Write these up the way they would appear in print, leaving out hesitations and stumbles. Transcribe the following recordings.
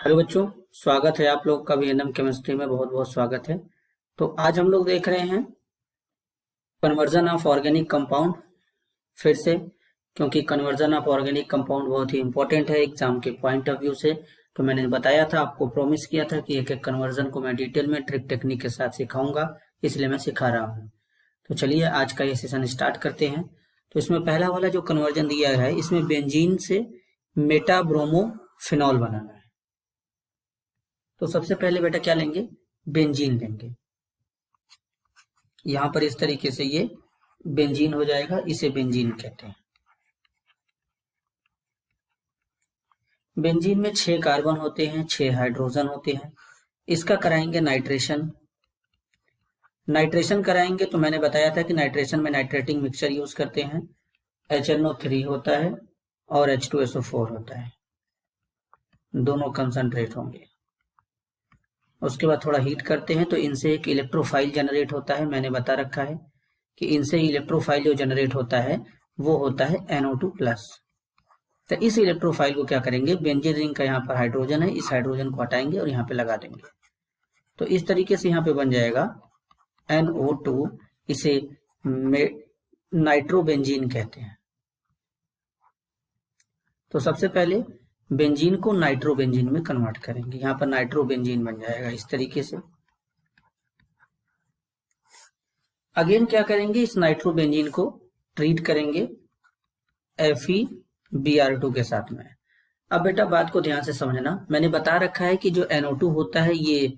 Hello बच्चों, स्वागत है आप लोग का भी एनएम केमिस्ट्री में। बहुत बहुत स्वागत है। तो आज हम लोग देख रहे हैं कन्वर्जन ऑफ ऑर्गेनिक कंपाउंड फिर से, क्योंकि कन्वर्जन ऑफ ऑर्गेनिक कंपाउंड बहुत ही इंपॉर्टेंट है एग्जाम के पॉइंट ऑफ व्यू से। तो मैंने बताया था, आपको प्रॉमिस किया था कि एक एक कन्वर्जन को मैं डिटेल में ट्रिक टेक्निक के साथ सिखाऊंगा, इसलिए मैं सिखा रहा हूँ। तो चलिए आज का ये सेशन स्टार्ट करते हैं। तो इसमें पहला वाला जो कन्वर्जन दिया है, इसमें बेंजीन से मेटाब्रोमोफिनॉल बनाना है। तो सबसे पहले बेटा क्या लेंगे, बेंजीन लेंगे। यहां पर इस तरीके से ये बेंजीन हो जाएगा, इसे बेंजीन कहते हैं। बेंजीन में 6 कार्बन होते हैं, 6 हाइड्रोजन होते हैं। इसका कराएंगे नाइट्रेशन। नाइट्रेशन कराएंगे तो मैंने बताया था कि नाइट्रेशन में नाइट्रेटिंग मिक्सचर यूज करते हैं। HNO3 होता है और H2SO4 होता है, दोनों कंसंट्रेट होंगे। उसके बाद थोड़ा हीट करते हैं तो इनसे एक इलेक्ट्रोफाइल जनरेट होता है। मैंने बता रखा है कि इनसे इलेक्ट्रोफाइल जो जनरेट होता है वो होता है NO2+। तो इस इलेक्ट्रोफाइल को क्या करेंगे, बेंजीन रिंग का यहाँ पर हाइड्रोजन है, इस हाइड्रोजन को हटाएंगे और यहाँ पे लगा देंगे। तो इस तरीके से यहाँ पे बन जाएगा NO2। इसे नाइट्रोबेंजीन कहते हैं। तो सबसे पहले बेंजीन को नाइट्रोबेंजीन में कन्वर्ट करेंगे। यहाँ पर नाइट्रोबेंजीन बन जाएगा इस तरीके से। अगेन क्या करेंगे, इस नाइट्रोबेंजीन को ट्रीट करेंगे FeBr2 के साथ में। अब बेटा बात को ध्यान से समझना, मैंने बता रखा है कि जो NO2 होता है ये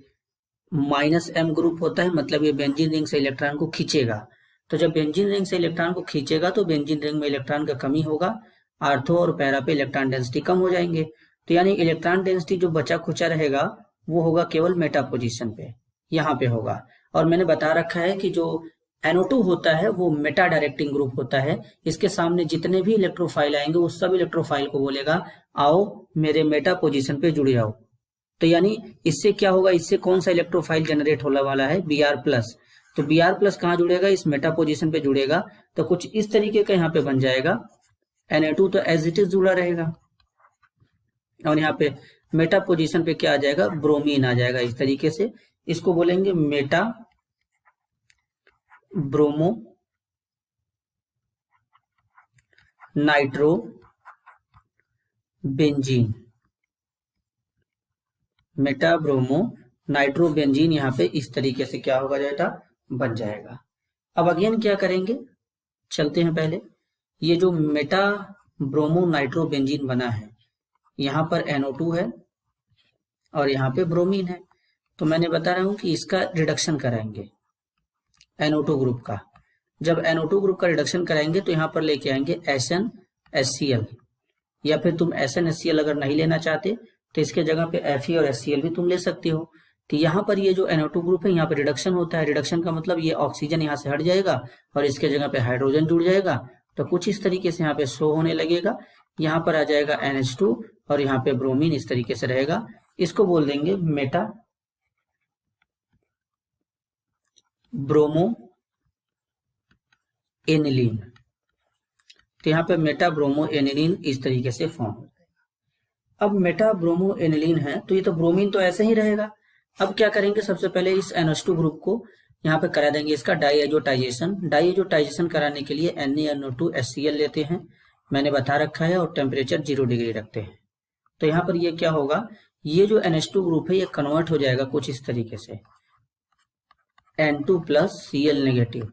-M ग्रुप होता है, मतलब ये बेंजीन रिंग से इलेक्ट्रॉन को खींचेगा। तो जब बेंजीन रिंग से इलेक्ट्रॉन को खींचेगा तो बेंजीन रिंग में इलेक्ट्रॉन का कमी होगा, आर्थो और पैरा पे इलेक्ट्रॉन डेंसिटी कम हो जाएंगे। तो यानी इलेक्ट्रॉन डेंसिटी जो बचा खुचा रहेगा वो होगा केवल मेटा पोजिशन पे, यहाँ पे होगा। और मैंने बता रखा है कि जो NO2 होता है वो मेटा डायरेक्टिंग ग्रुप होता है। इसके सामने जितने भी इलेक्ट्रोफाइल आएंगे उस सब इलेक्ट्रोफाइल को बोलेगा आओ मेरे मेटा पोजीशन पे जुड़ जाओ। तो यानी इससे क्या होगा, इससे कौन सा इलेक्ट्रोफाइल जनरेट होने वाला है, Br+। तो Br+ कहाँ जुड़ेगा, इस मेटा पोजीशन पे जुड़ेगा। तो कुछ इस तरीके का यहाँ पे बन जाएगा। Na2 तो एज इट इज जुड़ा रहेगा और यहाँ पे मेटा पोजीशन पे क्या आ जाएगा, ब्रोमीन आ जाएगा इस तरीके से। इसको बोलेंगे Meta bromo nitro benzene. Meta bromo nitro benzene यहाँ पे इस तरीके से क्या होगा बेटा, बन जाएगा। अब अगेन क्या करेंगे, चलते हैं पहले। ये जो मेटा ब्रोमो नाइट्रो बेंजीन बना है, यहाँ पर NO2 है और यहाँ पे ब्रोमीन है। तो मैंने बता रहा हूँ कि इसका रिडक्शन कराएंगे NO2 ग्रुप का। जब NO2 ग्रुप का रिडक्शन कराएंगे तो यहाँ पर लेके आएंगे SnHCl, या फिर तुम SnHCl अगर नहीं लेना चाहते तो इसके जगह पे Fe और HCl भी तुम ले सकते हो। तो यहाँ पर ये जो NO2 ग्रुप है यहाँ पे रिडक्शन होता है। रिडक्शन का मतलब ये ऑक्सीजन यहाँ से हट जाएगा और इसके जगह पे हाइड्रोजन जुड़ जाएगा। तो कुछ इस तरीके से यहाँ पे शो होने लगेगा। यहाँ पर आ जाएगा NH2 और यहाँ पे ब्रोमीन इस तरीके से रहेगा। इसको बोल देंगे मेटा ब्रोमो एनिलीन। तो यहाँ पे मेटा ब्रोमो एनिलीन इस तरीके से फॉर्म हो जाएगा। अब मेटा ब्रोमो एनिलीन है तो ये तो ब्रोमीन तो ऐसे ही रहेगा। अब क्या करेंगे, सबसे पहले इस NH2 ग्रुप को यहाँ पे करा देंगे इसका डाईएजोटाइजेशन। डाईएजोटाइजेशन कराने के लिए NaNO2HCl लेते हैं, मैंने बता रखा है, और टेम्परेचर 0 डिग्री रखते हैं। तो यहाँ पर ये क्या होगा, ये जो NH2 ग्रुप है ये कन्वर्ट हो जाएगा कुछ इस तरीके से, N2+Cl-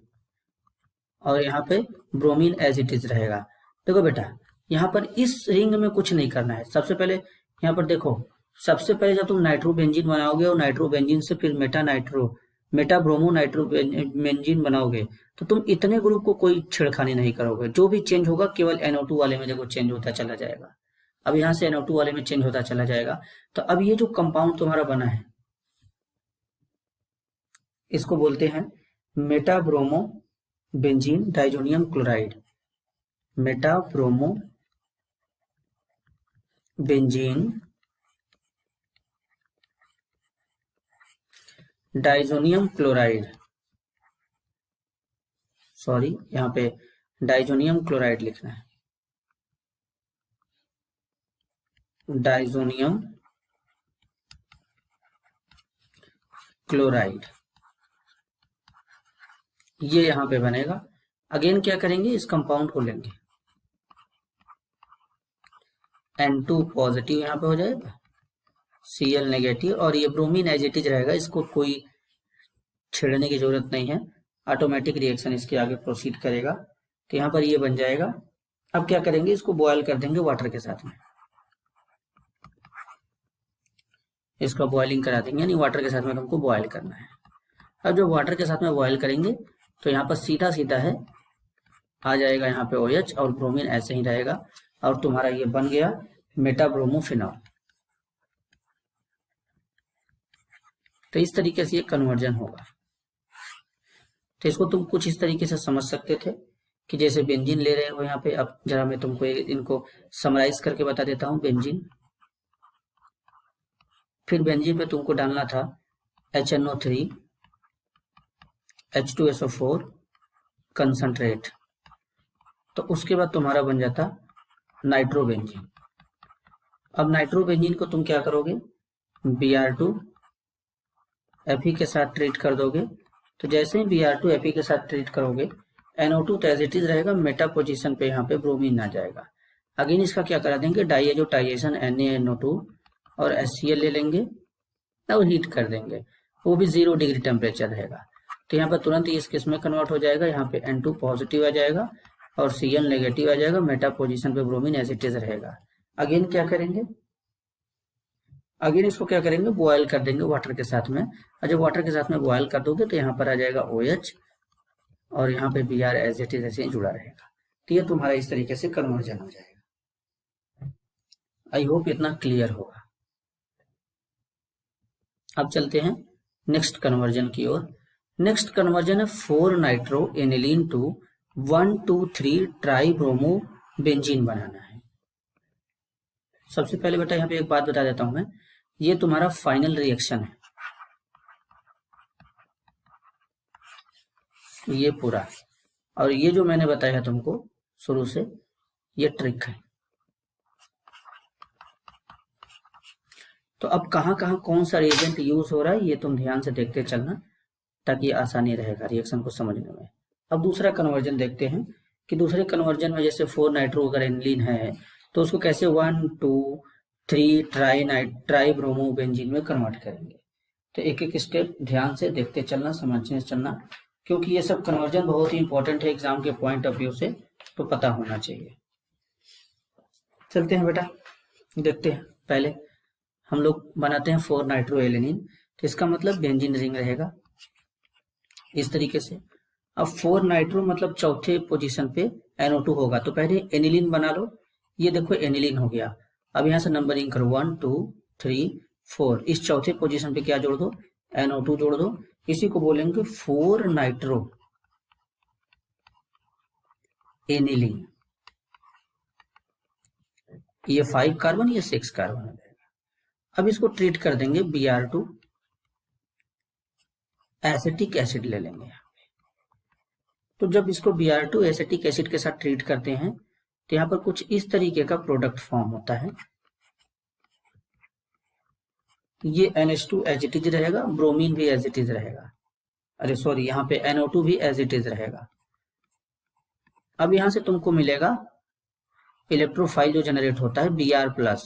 और यहाँ पे ब्रोमीन एज इट इज रहेगा। देखो बेटा यहाँ पर इस रिंग में कुछ नहीं करना है। सबसे पहले यहाँ पर देखो, सबसे पहले जब तुम नाइट्रोबेंजीन बनाओगे और नाइट्रोबेंजीन से फिर मेटा ब्रोमो नाइट्रोबेंजीन बनाओगे तो तुम इतने ग्रुप को कोई छेड़खानी नहीं करोगे। जो भी चेंज होगा केवल NO2 वाले में देखो चेंज होता चला जाएगा। अब यहाँ से NO2 वाले में चेंज होता चला जाएगा। तो अब ये जो कंपाउंड तुम्हारा बना है इसको बोलते हैं Meta bromo benzene diazonium chloride. Meta bromo benzene diazonium chloride, sorry यहाँ पे डाइजोनियम क्लोराइड लिखना है, डाइजोनियम क्लोराइड, ये यहाँ पे बनेगा। अगेन क्या करेंगे, इस कंपाउंड को लेंगे, N2 पॉजिटिव यहाँ पे हो जाएगा, Cl नेगेटिव, और ये ब्रोमीन एज इट इज रहेगा, इसको कोई छेड़ने की जरूरत नहीं है, ऑटोमेटिक रिएक्शन इसके आगे प्रोसीड करेगा। तो यहाँ पर ये बन जाएगा। अब क्या करेंगे, इसको बॉयल कर देंगे वाटर के साथ में, इसका बॉइलिंग करा देंगे, यानी वाटर के साथ में तुमको बॉयल करना है। अब जब वाटर के साथ में बॉयल करेंगे तो यहाँ पर सीधा सीधा है आ जाएगा यहाँ पे OH, और ब्रोमीन ऐसे ही रहेगा, और तुम्हारा ये बन गया मेटाब्रोमोफिनॉल। तो इस तरीके से ये कन्वर्जन होगा। तो इसको तुम कुछ इस तरीके से समझ सकते थे कि जैसे बेंजीन ले रहे हो यहाँ पे। अब जरा मैं तुमको इनको समराइज करके बता देता हूँ। बेंजीन, फिर बेंजीन पे तुमको डालना था HNO3 H2SO4 कंसंट्रेट, तो उसके बाद तुम्हारा बन जाता नाइट्रोबेंजीन। अब नाइट्रोबेंजीन को तुम क्या करोगे, Br2 Fe के साथ ट्रीट कर दोगे। तो जैसे ही Br2 Fe के साथ ट्रीट करोगे, NO2 तो एज इट इज रहेगा, मेटा पोजीशन पे यहाँ पे ब्रोमीन आ जाएगा। अगेन इसका क्या करा देंगे, डाइएजोटाइजेशन NaNO2 और HCl ले लेंगे और हीट कर देंगे, वो भी 0 डिग्री टेम्परेचर रहेगा। तो यहाँ पर तुरंत इस केस में कन्वर्ट हो जाएगा, यहाँ पे N2 पॉजिटिव आ जाएगा और Cl नेगेटिव आ जाएगा, मेटा पोजीशन पे ब्रोमीन एज इट इज रहेगा। अगेन क्या करेंगे, अगेन इसको क्या करेंगे, बॉयल कर देंगे वाटर के साथ में। और जब वाटर के साथ में बॉयल कर दोगे तो यहाँ पर आ जाएगा OH, और यहाँ पे Br एज इट इज ऐसे ही जुड़ा रहेगा। तो ये तुम्हारा इस तरीके से कन्वर्जन हो जाएगा। आई होप इतना क्लियर होगा। अब चलते हैं नेक्स्ट कन्वर्जन की ओर। नेक्स्ट कन्वर्जन है 4 nitroaniline to 1,2,3 tribromobenzene बनाना है। सबसे पहले बेटा यहाँ पे एक बात बता देता हूं मैं, ये तुम्हारा फाइनल रिएक्शन है, ये पूरा, और ये जो मैंने बताया तुमको शुरू से, ये ट्रिक है। तो अब कहाँ कहाँ कौन सा रिएजेंट यूज हो रहा है ये तुम ध्यान से देखते चलना, ताकि आसानी रहेगा रिएक्शन को समझने में। अब दूसरा कन्वर्जन देखते हैं कि दूसरे कन्वर्जन में जैसे 4 नाइट्रो अगर एनिलीन है तो उसको कैसे 1,2,3 ट्राई ब्रोमो बेंजीन में कन्वर्ट करेंगे। तो एक एक स्टेप ध्यान से देखते चलना, समझने चलना, क्योंकि ये सब कन्वर्जन बहुत ही इंपॉर्टेंट है एग्जाम के पॉइंट ऑफ व्यू से, तो पता होना चाहिए। चलते हैं बेटा, देखते हैं। पहले हम लोग बनाते हैं 4 नाइट्रो एलेनिन, तो इसका मतलब बेंजीन रिंग रहेगा इस तरीके से। अब 4 नाइट्रो मतलब चौथे पोजीशन पे NO2 होगा, तो पहले एनिलीन बना लो। ये देखो एनिलीन हो गया। अब यहाँ से नंबरिंग करो 1 2 3 4, इस चौथे पोजीशन पे क्या जोड़ दो, NO2 जोड़ दो। इसी को बोलेंगे 4 नाइट्रो एनिलीन। ये 5 कार्बन, ये 6 कार्बन हो जाएगा। अब इसको ट्रीट कर देंगे Br2 एसिटिक एसिड ले लेंगे यहाँ पे। तो जब इसको Br2 एसिटिक एसिड के साथ ट्रीट करते हैं तो यहाँ पर कुछ इस तरीके का प्रोडक्ट फॉर्म होता है। ये NH2 एज इट इज रहेगा, ब्रोमीन भी एज इट इज रहेगा, अरे सॉरी यहाँ पे NO2 भी एज इट इज रहेगा। अब यहाँ से तुमको मिलेगा इलेक्ट्रोफाइल जो जनरेट होता है Br+,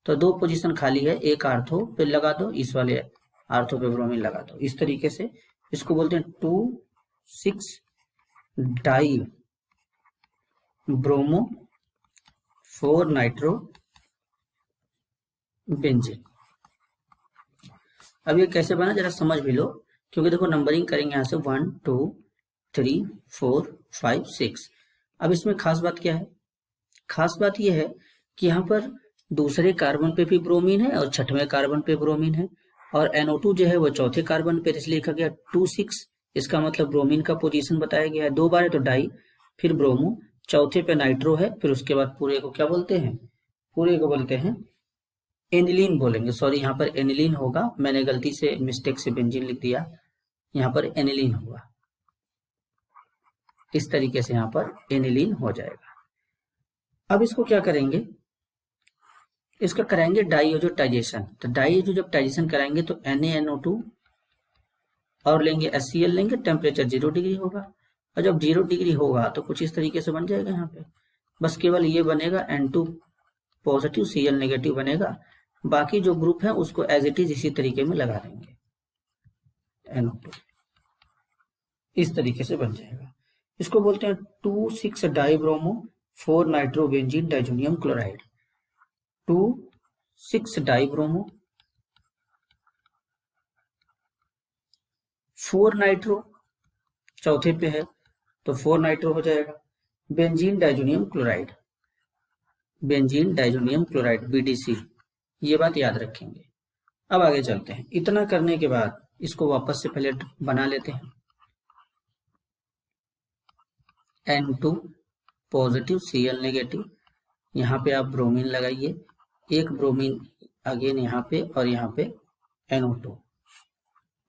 तो 2 पोजीशन खाली है, एक आर्थो पे लगा दो, इस वाले आर्थो पे ब्रोमीन लगा दो। इस तरीके से इसको बोलते हैं 2,6 डाई ब्रोमो 4 नाइट्रो बेंजीन। अब ये कैसे बना जरा समझ भी लो, क्योंकि देखो नंबरिंग करेंगे यहाँ से 1 2 3 4 5 6। अब इसमें खास बात क्या है, खास बात यह है कि यहाँ पर दूसरे कार्बन पे भी ब्रोमीन है और छठवें कार्बन पे ब्रोमीन है, और NO2 जो है वो चौथे कार्बन पे, इसलिए लिखा गया 2,6। इसका मतलब ब्रोमीन का पोजीशन बताया गया है, 2 बार है तो डाई, फिर ब्रोमो, चौथे पे नाइट्रो है, फिर उसके बाद पूरे को क्या बोलते हैं, पूरे को बोलते हैं एनिलीन बोलेंगे। सॉरी यहाँ पर एनिलीन होगा, मैंने गलती से मिस्टेक से बेंजीन लिख दिया, यहाँ पर एनिलीन होगा। इस तरीके से यहाँ पर एनिलीन हो जाएगा। अब इसको क्या करेंगे, इसका कराएंगे डाइएजोटाइजेशन। तो डाइएजो जब टाइजेशन कराएंगे तो NaNO2 और लेंगे HCl लेंगे, टेम्परेचर 0 डिग्री होगा, और जब 0 डिग्री होगा तो कुछ इस तरीके से बन जाएगा यहाँ पे। बस केवल ये बनेगा N2 पॉजिटिव Cl नेगेटिव बनेगा, बाकी जो ग्रुप है उसको एज इट इज इसी तरीके में लगा देंगे, NO2 इस तरीके से बन जाएगा। इसको बोलते हैं 2,6 dibromo 4 nitrobenzene diazonium chloride. 2,6 dibromo 4 nitro चौथे पे है तो 4 नाइट्रो हो जाएगा, benzene diazonium chloride, benzene diazonium chloride BDC, ये बात याद रखेंगे। अब आगे चलते हैं। इतना करने के बाद इसको वापस से पहले बना लेते हैं। N2 पॉजिटिव Cl नेगेटिव, यहाँ पे आप ब्रोमीन लगाइए, एक ब्रोमीन अगेन यहाँ पे और यहाँ पे NO2।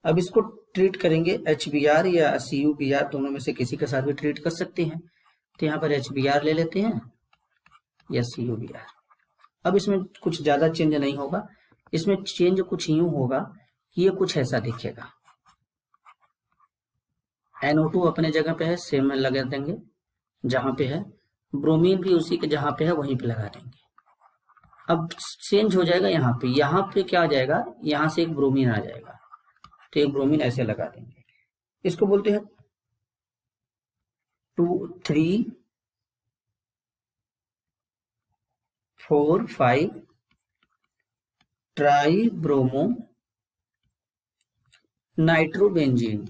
अब इसको ट्रीट करेंगे HBr या CuBr, दोनों में से किसी के साथ भी ट्रीट कर सकते हैं। तो यहाँ पर HBr ले लेते हैं या CuBr। अब इसमें कुछ ज़्यादा चेंज नहीं होगा, इसमें चेंज कुछ यूं होगा कि ये कुछ ऐसा दिखेगा। NO2 अपने जगह पे है, सेम में लगा देंगे जहां पे है, ब्रोमीन भी उसी के जहां पे है वहीं पे लगा देंगे। अब चेंज हो जाएगा यहाँ पे क्या आ जाएगा, यहाँ से एक ब्रोमीन आ जाएगा, तो एक ब्रोमीन ऐसे लगा देंगे। इसको बोलते हैं 2, 3, 4, 5 ट्राई ब्रोमो नाइट्रोबेंजीन,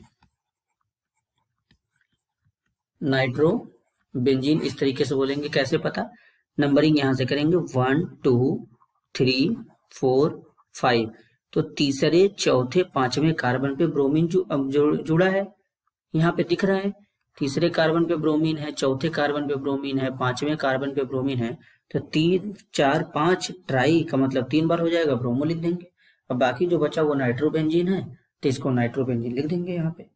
नाइट्रोबेंजीन इस तरीके से बोलेंगे। कैसे पता, नंबरिंग यहां से करेंगे 1, 2, 3, 4, 5, तो तीसरे चौथे पांचवें कार्बन पे ब्रोमीन जुड़ा है, यहाँ पे दिख रहा है। तीसरे कार्बन पे ब्रोमीन है, चौथे कार्बन पे ब्रोमीन है, पांचवें कार्बन पे ब्रोमीन है, तो 3, 4, 5 ट्राई का मतलब 3 बार हो जाएगा, ब्रोमो लिख देंगे। अब बाकी जो बचा वो नाइट्रोबेंजीन है, तो इसको नाइट्रोबेंजीन लिख देंगे यहाँ पे।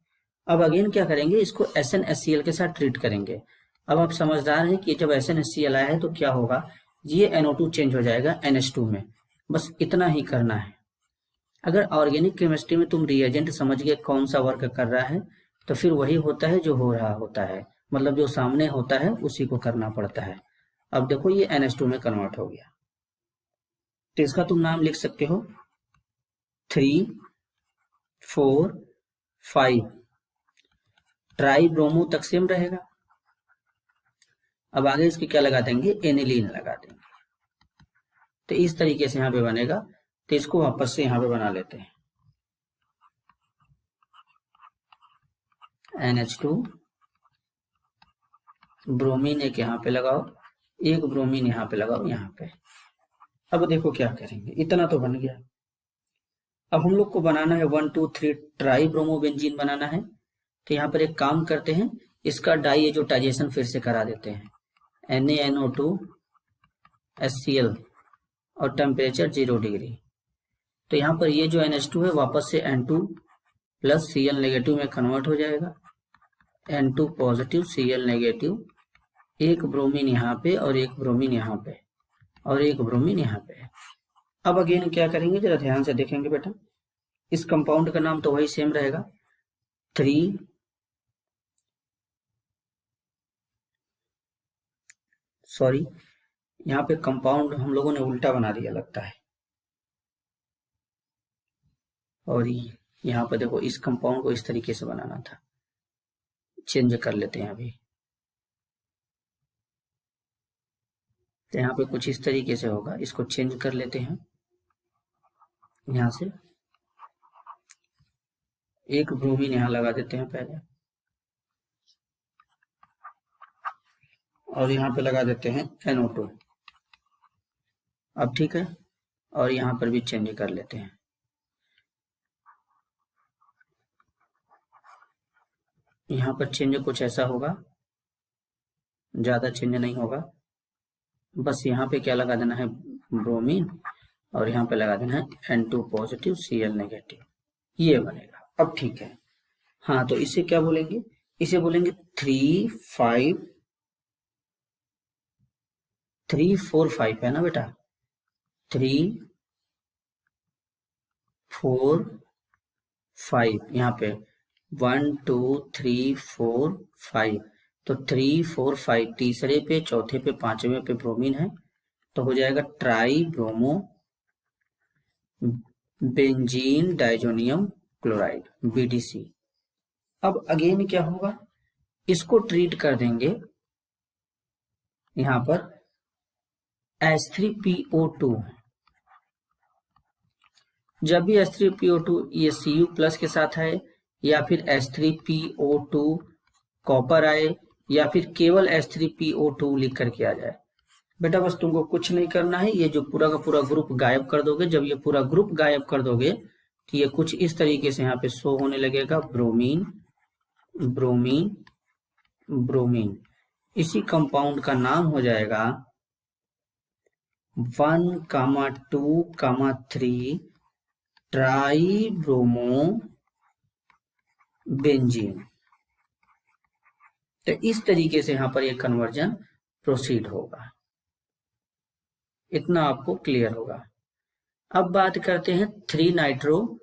अब अगेन क्या करेंगे, इसको SnHCl के साथ ट्रीट करेंगे। अब आप समझदार हैं कि जब SnHCl आया है तो क्या होगा, ये NO2 चेंज हो जाएगा NH2 में, बस इतना ही करना है। अगर ऑर्गेनिक केमिस्ट्री में तुम रिएजेंट समझ गए कौन सा वर्क कर रहा है, तो फिर वही होता है जो हो रहा होता है, मतलब जो सामने होता है उसी को करना पड़ता है। अब देखो ये NH2 में कन्वर्ट हो गया, तो इसका तुम नाम लिख सकते हो 3, 4, 5 ट्राई ब्रोमो तक सेम रहेगा। अब आगे इसके क्या लगा देंगे, एनिलीन लगा देंगे, तो इस तरीके से यहाँ पे बनेगा। तो इसको वापस से यहाँ पे बना लेते हैं, NH2 ब्रोमीन एक यहाँ पे लगाओ, एक ब्रोमीन यहाँ पे लगाओ यहाँ पे। अब देखो क्या करेंगे, इतना तो बन गया। अब हम लोग को बनाना है 1, 2, 3 ट्राई ब्रोमोबेंजीन बनाना है। तो यहाँ पर एक काम करते हैं, इसका डाइएजोटाइजेशन फिर से करा देते हैं, NaNO2 HCl और टेम्परेचर 0 डिग्री। तो यहाँ पर ये जो NH2 है वापस से N2 प्लस Cl नेगेटिव में कन्वर्ट हो जाएगा, N2 पॉजिटिव Cl नेगेटिव, एक ब्रोमीन यहाँ पे और एक ब्रोमीन यहाँ पे और एक ब्रोमीन यहाँ पे। अब अगेन क्या करेंगे, जरा ध्यान से देखेंगे बेटा, इस कंपाउंड का नाम तो वही सेम रहेगा, 3, सॉरी यहाँ पे कंपाउंड हम लोगों ने उल्टा बना दिया लगता है, और यहाँ पर देखो इस कंपाउंड को इस तरीके से बनाना था, चेंज कर लेते हैं अभी। तो यहाँ पे कुछ इस तरीके से होगा, इसको चेंज कर लेते हैं। यहाँ से एक ब्रोमीन यहाँ लगा देते हैं पहले, और यहाँ पे लगा देते हैं NO2। अब ठीक है, और यहाँ पर भी चेंज कर लेते हैं। यहाँ पर चेंज कुछ ऐसा होगा, ज्यादा चेंज नहीं होगा, बस यहाँ पे क्या लगा देना है, ब्रोमीन, और यहाँ पे लगा देना है N2 पॉजिटिव Cl नेगेटिव, ये बनेगा। अब ठीक है, हाँ तो इसे क्या बोलेंगे, इसे बोलेंगे 3, 4, 5 है ना बेटा, 3, 4, 5 यहाँ पे 1 2 3 4 5, तो 3 4 5 तीसरे पे, चौथे पे, पांचवें पे ब्रोमीन है, तो हो जाएगा try bromo benzene diazonium chloride, BDC। अब अगेन क्या होगा, इसको ट्रीट कर देंगे यहां पर H3PO2। जब भी H3PO2 ये Cu प्लस के साथ आए, या फिर H3PO2 कॉपर आए, या फिर केवल H3PO2 लिख करके आ जाए, बेटा बस तुमको कुछ नहीं करना है, ये जो पूरा का पूरा ग्रुप गायब कर दोगे। जब ये पूरा ग्रुप गायब कर दोगे तो ये कुछ इस तरीके से यहाँ पे शो होने लगेगा, ब्रोमीन ब्रोमीन ब्रोमीन। इसी कंपाउंड का नाम हो जाएगा 1,2,3 ट्राई ब्रोमो बेंजीन। तो इस तरीके से यहाँ पर ये कन्वर्जन प्रोसीड होगा। इतना आपको क्लियर होगा। अब बात करते हैं 3 नाइट्रो,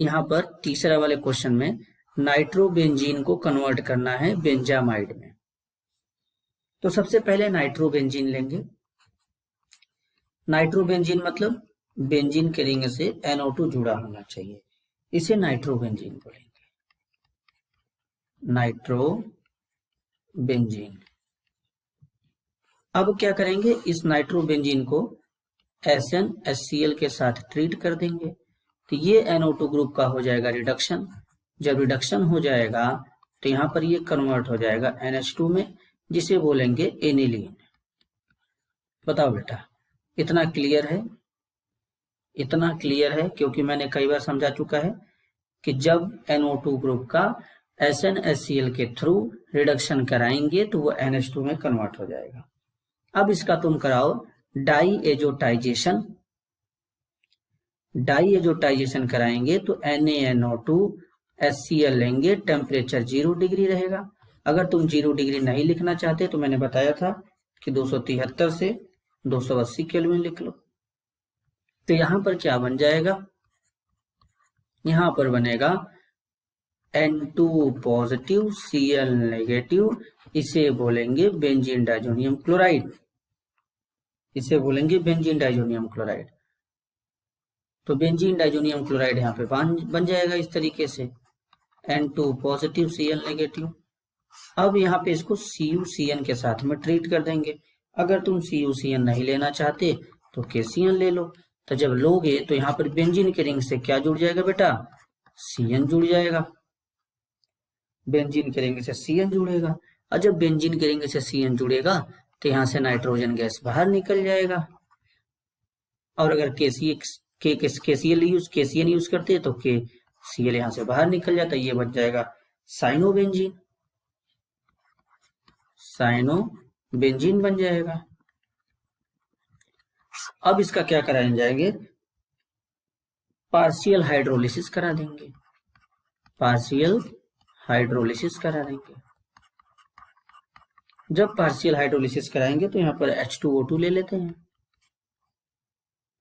यहाँ पर तीसरा वाले क्वेश्चन में नाइट्रो बेंजीन को कन्वर्ट करना है बेंजामाइड में। तो सबसे पहले नाइट्रो बेंजीन लेंगे। नाइट्रो बेंजीन मतलब बेंजीन के रिंग से NO2 जुड़ा होना चाहिए, इसे नाइट्रो बेंजीन बोलेंगे, नाइट्रो बेंजीन। अब क्या करेंगे, इस नाइट्रो बेंजीन को SnHCl के साथ ट्रीट कर देंगे, तो ये NO2 ग्रुप का हो जाएगा रिडक्शन। जब रिडक्शन हो जाएगा तो यहाँ पर ये कन्वर्ट हो जाएगा NH2 में, जिसे बोलेंगे एनिलीन। बताओ बेटा, इतना क्लियर है? इतना क्लियर है क्योंकि मैंने कई बार समझा चुका है कि जब NO2 ग्रुप का SnHCl के थ्रू रिडक्शन कराएंगे तो वो NH2 में कन्वर्ट हो जाएगा। अब इसका तुम कराओ डाई एजोटाइजेशन। डाई एजोटाइजेशन कराएंगे तो NaNO2 HCl लेंगे, टेम्परेचर 0 डिग्री रहेगा। अगर तुम 0 डिग्री नहीं लिखना चाहते तो मैंने बताया था कि 273 से 280 केल्विन लिख लो। तो यहां पर क्या बन जाएगा, यहां पर बनेगा N2 पॉजिटिव Cl नेगेटिव, इसे बोलेंगे बेंजीन डाइजोनियम क्लोराइड, इसे बोलेंगे बेंजीन डाइजोनियम क्लोराइड। तो बेंजीन डाइजोनियम क्लोराइड यहाँ पे बन जाएगा इस तरीके से, N2 पॉजिटिव Cl नेगेटिव। अब यहाँ पे इसको CuCN के साथ में ट्रीट कर देंगे। अगर तुम CuCN नहीं लेना चाहते तो KCN ले लो। तो जब लोगे तो यहाँ पर बेंजीन के रिंग से क्या जुड़ जाएगा बेटा, CN जुड़ जाएगा, बेंजीन के रिंग से CN जुड़ेगा। और जब बेंजीन के रिंग से CN जुड़ेगा तो यहाँ से नाइट्रोजन गैस बाहर निकल जाएगा। और अगर KCN यूज करते हैं तो KCl यहाँ से बाहर निकल जाता है, ये बन जाएगा साइनोबेंजीन, साइनोबेंजीन बन जाएगा। अब इसका क्या कराए जाएंगे, पार्शियल हाइड्रोलिसिस करा देंगे, पार्शियल हाइड्रोलिसिस करा देंगे। जब पार्शियल हाइड्रोलिसिस कराएंगे तो यहाँ पर H2O2 ले लेते हैं,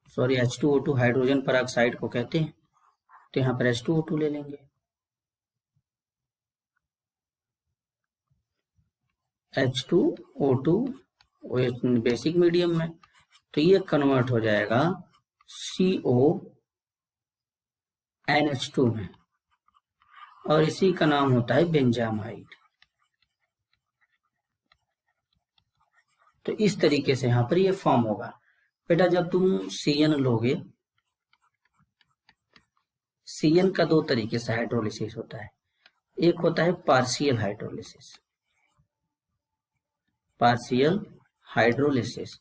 सॉरी H2O2 हाइड्रोजन पेरोक्साइड को कहते हैं, तो यहाँ पर H2O2 ले लेंगे। H2O2 बेसिक मीडियम में, तो ये कन्वर्ट हो जाएगा CONH2 में, और इसी का नाम होता है बेंजामाइड। तो इस तरीके से यहाँ पर ये फॉर्म होगा। बेटा जब तुम CN लोगे, CN का 2 तरीके से हाइड्रोलिसिस होता है, एक होता है पार्शियल हाइड्रोलिसिस, पार्शियल हाइड्रोलिसिस।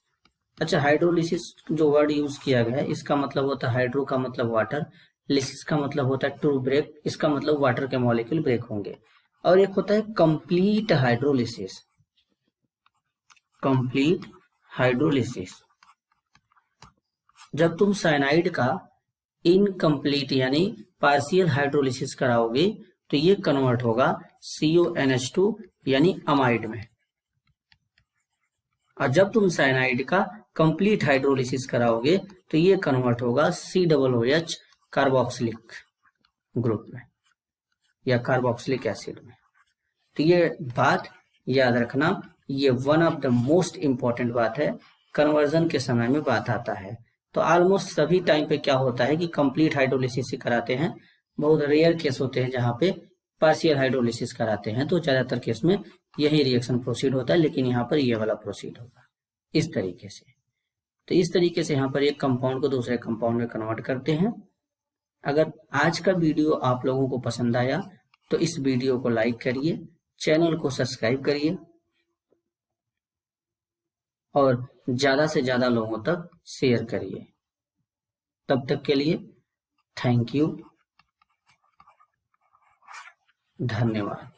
अच्छा, हाइड्रोलिसिस जो वर्ड यूज किया गया है इसका मतलब होता है, हाइड्रो का मतलब वाटर, लिसिस का मतलब होता है टू ब्रेक, इसका मतलब वाटर के मॉलिक्यूल ब्रेक होंगे। और एक होता है कंप्लीट हाइड्रोलिसिस, कंप्लीट हाइड्रोलिसिस। जब तुम साइनाइड का इनकम्प्लीट यानी पार्शियल हाइड्रोलिसिस कराओगे तो ये कन्वर्ट होगा CONH2 यानी अमाइड में, और जब तुम साइनाइड का कंप्लीट हाइड्रोलिसिस कराओगे तो ये कन्वर्ट होगा COOH कार्बोक्सिलिक ग्रुप में। या कार्बोक्सिलिक एसिड में। तो ये बात याद रखना, ये one of the most important बात है, कन्वर्जन के समय में बात आता है। तो ऑलमोस्ट सभी टाइम पे क्या होता है कि कंप्लीट हाइड्रोलिसिस से कराते हैं, बहुत रेयर केस होते हैं जहाँ पे पार्शियल हाइड्रोलिसिस कराते हैं, तो ज़्यादातर केस में यही रिएक्शन प्रोसीड होता है, लेकिन यहाँ पर ये वाला प्रोसीड होगा इस तरीके से। तो इस तरीके से यहाँ पर एक कंपाउंड को दूसरे कंपाउंड में कन्वर्ट करते हैं। अगर आज का वीडियो आप लोगों को पसंद आया तो इस वीडियो को लाइक करिए, चैनल को सब्सक्राइब करिए और ज़्यादा से ज़्यादा लोगों तक शेयर करिए। तब तक के लिए थैंक यू, धन्यवाद।